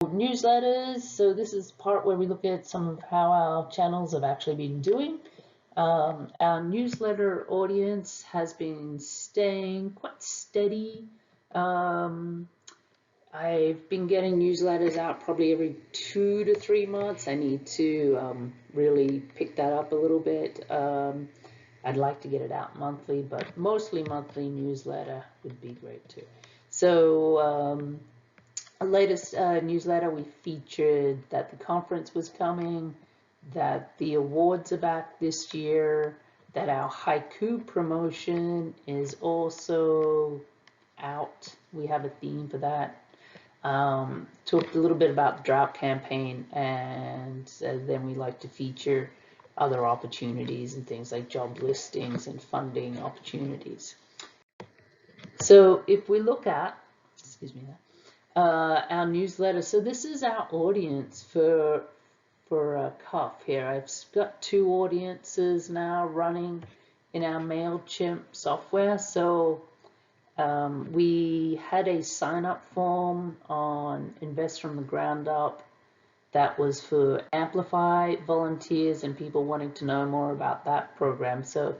Newsletters. So this is part where we look at some of how our channels have actually been doing. Our newsletter audience has been staying quite steady. I've been getting newsletters out probably every 2 to 3 months. I need to really pick that up a little bit. I'd like to get it out monthly, but mostly monthly newsletter would be great too. So our latest newsletter, we featured that the conference was coming, that the awards are back this year, that our haiku promotion is also out. We have a theme for that. Talked a little bit about the drought campaign, and then we like to feature other opportunities and things like job listings and funding opportunities. So if we look at, our newsletter, so this is our audience for CUF here. I've got 2 audiences now running in our MailChimp software. So we had a sign-up form on Invest from the Ground Up that was for Amplify volunteers and people wanting to know more about that program. So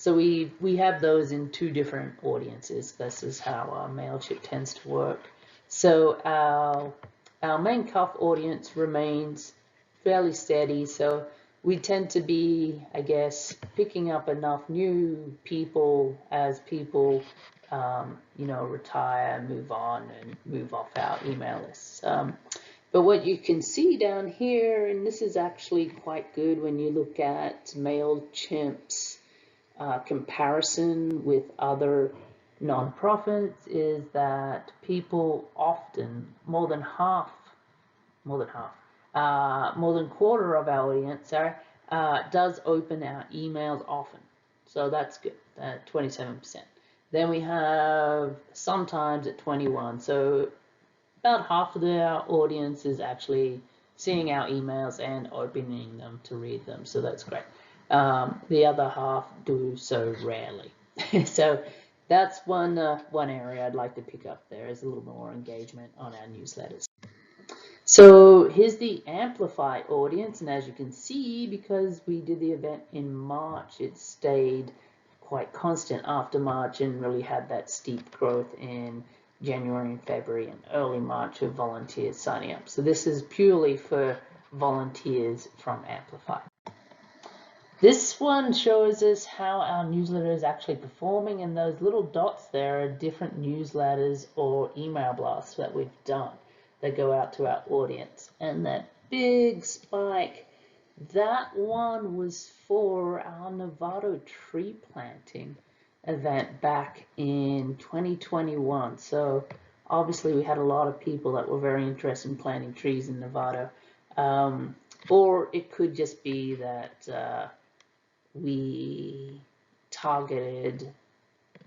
we have those in 2 different audiences. This is how our MailChimp tends to work. So our main CUF audience remains fairly steady. So we tend to be, I guess, picking up enough new people as people, retire, move on, and move off our email lists. But what you can see down here, and this is actually quite good when you look at MailChimp's comparison with other nonprofits, is that people often, more than a quarter of our audience, does open our emails often. So that's good, 27%. Then we have sometimes at 21. So about half of our audience is actually seeing our emails and opening them to read them. So that's great. The other half do so rarely. So that's one area I'd like to pick up there, is a little more engagement on our newsletters. So here's the Amplify audience, and as you can see, because we did the event in March, it stayed quite constant after March and really had that steep growth in January and February and early March of volunteers signing up. So this is purely for volunteers from Amplify. This one shows us how our newsletter is actually performing, and those little dots there are different newsletters or email blasts that we've done that go out to our audience. And that big spike, that one was for our Novato tree planting event back in 2021. So obviously we had a lot of people that were very interested in planting trees in Novato. Or it could just be that we targeted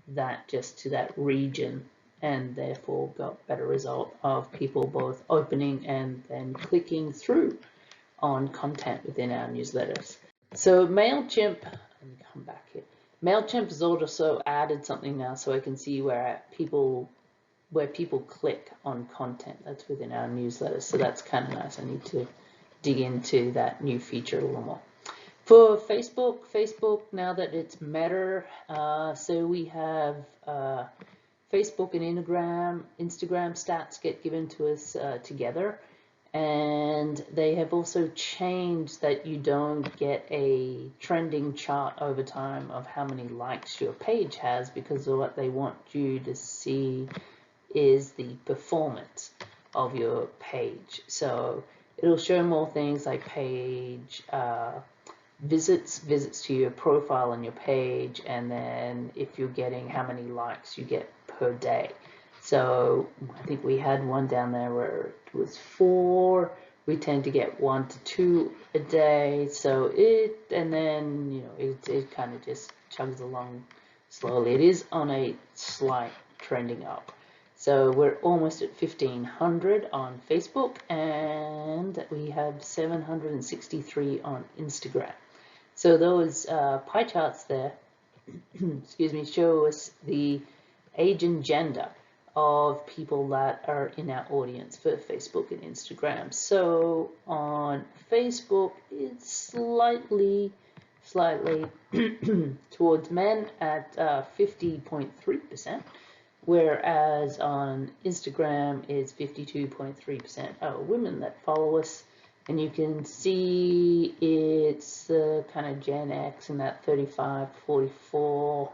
that just to that region and therefore got better result of people both opening and then clicking through on content within our newsletters. So MailChimp, let me come back here. MailChimp has also added something now, so I can see where people click on content that's within our newsletters. So that's kind of nice. I need to dig into that new feature a little more. For Facebook, now that it's Meta, so we have Facebook and Instagram stats get given to us together, and they have also changed that you don't get a trending chart over time of how many likes your page has, because of what they want you to see is the performance of your page. So it'll show more things like page visits to your profile on your page, and then if you're getting how many likes you get per day. So I think we had one down there where it was 4. We tend to get 1 to 2 a day. So it kind of just chugs along slowly. It is on a slight trending up. So we're almost at 1,500 on Facebook, and we have 763 on Instagram. So those pie charts there, excuse me, show us the age and gender of people that are in our audience for Facebook and Instagram. So on Facebook, it's slightly towards men at 50.3%, whereas on Instagram it's 52.3% women that follow us. And you can see it's kind of Gen X and that 35 to 44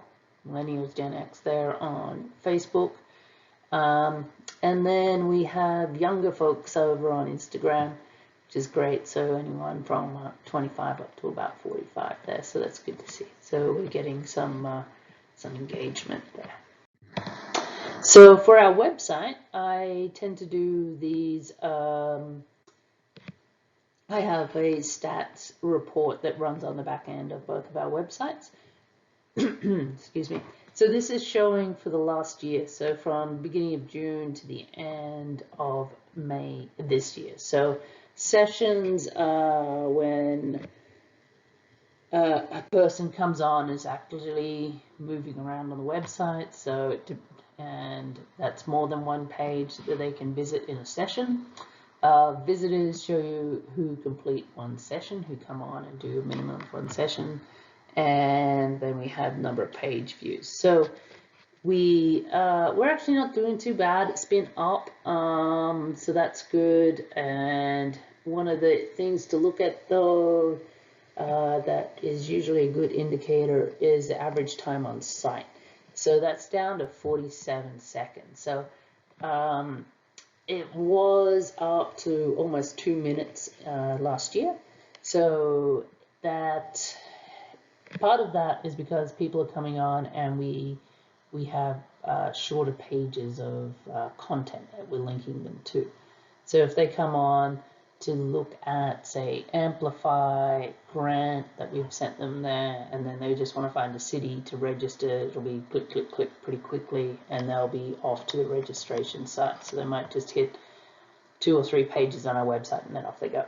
millennials, Gen X there on Facebook. And then we have younger folks over on Instagram, which is great. So anyone from 25 up to about 45 there. So that's good to see. So we're getting some engagement there. So for our website, I tend to do these. I have a stats report that runs on the back end of both of our websites. Excuse me. So this is showing for the last year, so from beginning of June to the end of May this year. So sessions when a person comes on is actually moving around on the website, so and that's more than one page that they can visit in a session. Visitors show you who complete one session, who come on and do a minimum of one session. And then we have number of page views. So we're actually not doing too bad. It's been up, so that's good. And one of the things to look at though, that is usually a good indicator, is the average time on site. So that's down to 47 seconds. So it was up to almost 2 minutes last year. So that part of that is because people are coming on and we have shorter pages of content that we're linking them to. So if they come on to look at, say, Amplify grant that we've sent them there, and then they just want to find a city to register, it'll be click, click, click pretty quickly, and they'll be off to the registration site. So they might just hit 2 or 3 pages on our website and then off they go.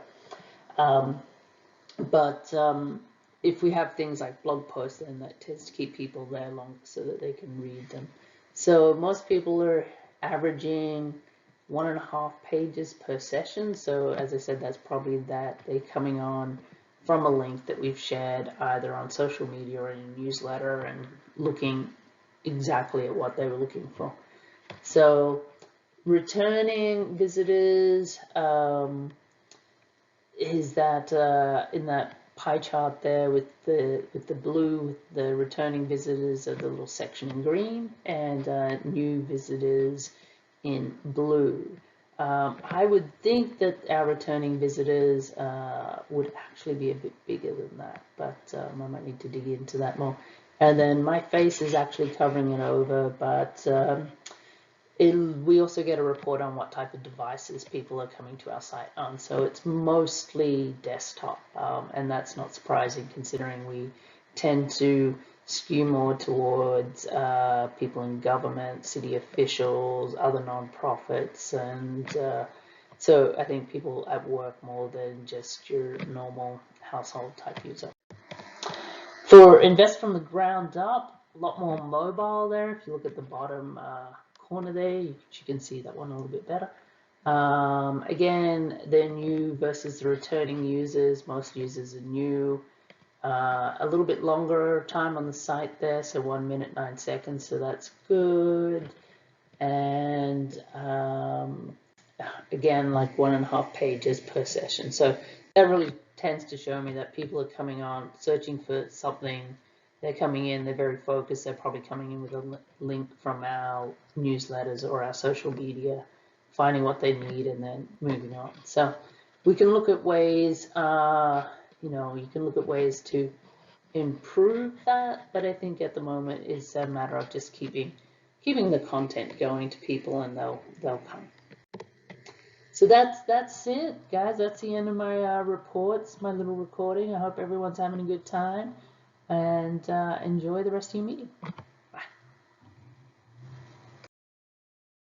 If we have things like blog posts, then that tends to keep people there long so that they can read them. So most people are averaging 1.5 pages per session. So as I said, that's probably that they're coming on from a link that we've shared either on social media or in a newsletter and looking exactly at what they were looking for. So returning visitors is that in that pie chart there with the blue, the returning visitors are the little section in green, and new visitors in blue. I would think that our returning visitors would actually be a bit bigger than that, but I might need to dig into that more. And then my face is actually covering it over, but we also get a report on what type of devices people are coming to our site on. So it's mostly desktop, and that's not surprising considering we tend to skew more towards people in government, city officials, other non-profits, and so I think people at work more than just your normal household type user. For invest from the ground up, a lot more mobile there. If you look at the bottom corner there, you can see that one a little bit better. Again, they're new versus the returning users. Most users are new. A little bit longer time on the site there, so 1 minute 9 seconds, so that's good. And again, like 1.5 pages per session. So that really tends to show me that people are coming on searching for something. They're coming in, they're very focused, they're probably coming in with a link from our newsletters or our social media, finding what they need and then moving on. So we can look at ways, you can look at ways to improve that, but I think at the moment it's a matter of just keeping the content going to people, and they'll come. So that's it, guys. That's the end of my reports, my little recording. I hope everyone's having a good time, and enjoy the rest of your meeting.